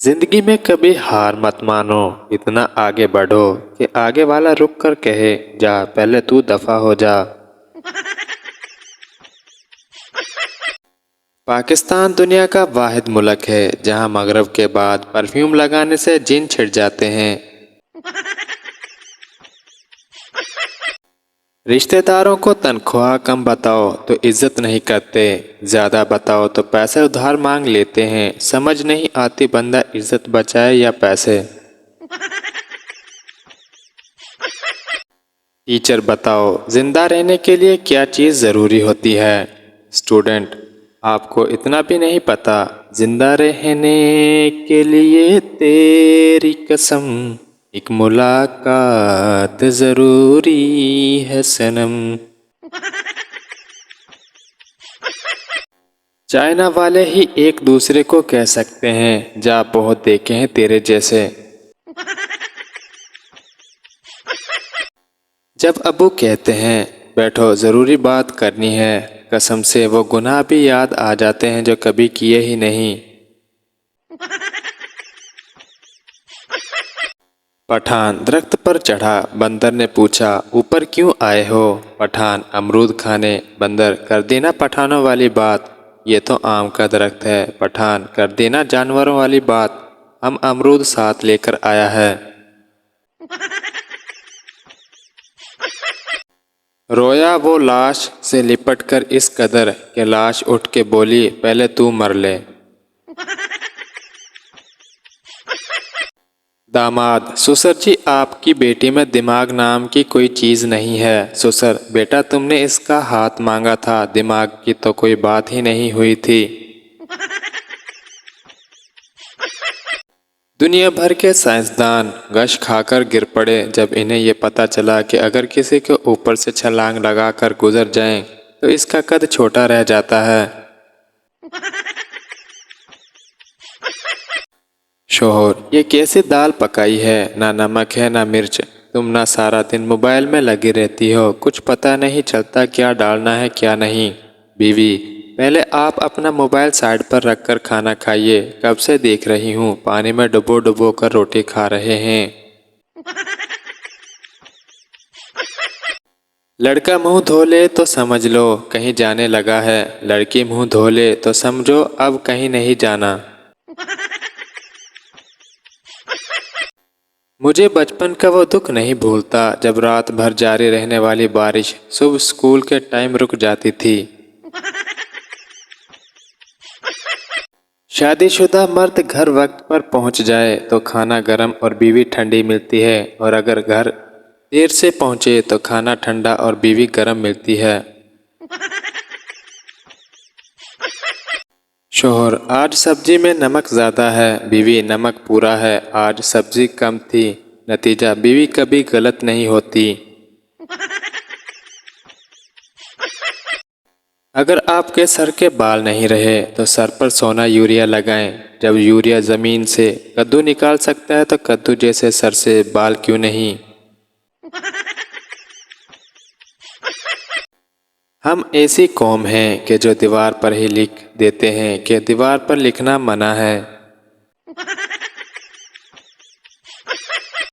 जिंदगी में कभी हार मत मानो, इतना आगे बढ़ो कि आगे वाला रुक कर कहे जा पहले तू दफा हो जा। पाकिस्तान दुनिया का वाहिद मुल्क है जहां मगरब के बाद परफ्यूम लगाने से जिन छिड़ जाते हैं। रिश्तेदारों को तनख्वाह कम बताओ तो इज्जत नहीं करते, ज्यादा बताओ तो पैसे उधार मांग लेते हैं। समझ नहीं आती बंदा इज्जत बचाए या पैसे। टीचर बताओ जिंदा रहने के लिए क्या चीज़ ज़रूरी होती है। स्टूडेंट आपको इतना भी नहीं पता, जिंदा रहने के लिए तेरी कसम एक मुलाकात ज़रूरी है सनम। चाइना वाले ही एक दूसरे को कह सकते हैं जा बहुत देखे हैं तेरे जैसे। जब अबू कहते हैं बैठो ज़रूरी बात करनी है, कसम से वो गुनाह भी याद आ जाते हैं जो कभी किए ही नहीं। पठान दरख्त पर चढ़ा, बंदर ने पूछा ऊपर क्यों आए हो। पठान अमरूद खाने। बंदर कर देना पठानों वाली बात, ये तो आम का दरख्त है। पठान कर देना जानवरों वाली बात, हम अमरूद साथ लेकर आया है। रोया वो लाश से लिपट कर इस कदर कि लाश उठ के बोली पहले तू मर ले। दामाद ससुर जी आपकी बेटी में दिमाग नाम की कोई चीज़ नहीं है। ससुर बेटा तुमने इसका हाथ मांगा था, दिमाग की तो कोई बात ही नहीं हुई थी। दुनिया भर के साइंसदान गश खाकर गिर पड़े जब इन्हें ये पता चला कि अगर किसी के ऊपर से छलांग लगाकर गुजर जाएं तो इसका कद छोटा रह जाता है। शोहर ये कैसी दाल पकाई है, ना नमक है ना मिर्च। तुम ना सारा दिन मोबाइल में लगी रहती हो, कुछ पता नहीं चलता क्या डालना है क्या नहीं। बीवी पहले आप अपना मोबाइल साइड पर रखकर खाना खाइए, कब से देख रही हूँ पानी में डुबो डुबो कर रोटी खा रहे हैं। लड़का मुंह धो ले तो समझ लो कहीं जाने लगा है, लड़की मुंह धो ले तो समझो अब कहीं नहीं जाना। मुझे बचपन का वो दुख नहीं भूलता जब रात भर जारी रहने वाली बारिश सुबह स्कूल के टाइम रुक जाती थी। शादीशुदा मर्द घर वक्त पर पहुंच जाए तो खाना गर्म और बीवी ठंडी मिलती है, और अगर घर देर से पहुंचे तो खाना ठंडा और बीवी गर्म मिलती है। शोहर आज सब्जी में नमक ज़्यादा है। बीवी नमक पूरा है, आज सब्जी कम थी। नतीजा बीवी कभी गलत नहीं होती। अगर आपके सर के बाल नहीं रहे तो सर पर सोना यूरिया लगाएं। जब यूरिया ज़मीन से कद्दू निकाल सकता है तो कद्दू जैसे सर से बाल क्यों नहीं। हम ऐसी कौम हैं कि जो दीवार पर ही लिख देते हैं कि दीवार पर लिखना मना है।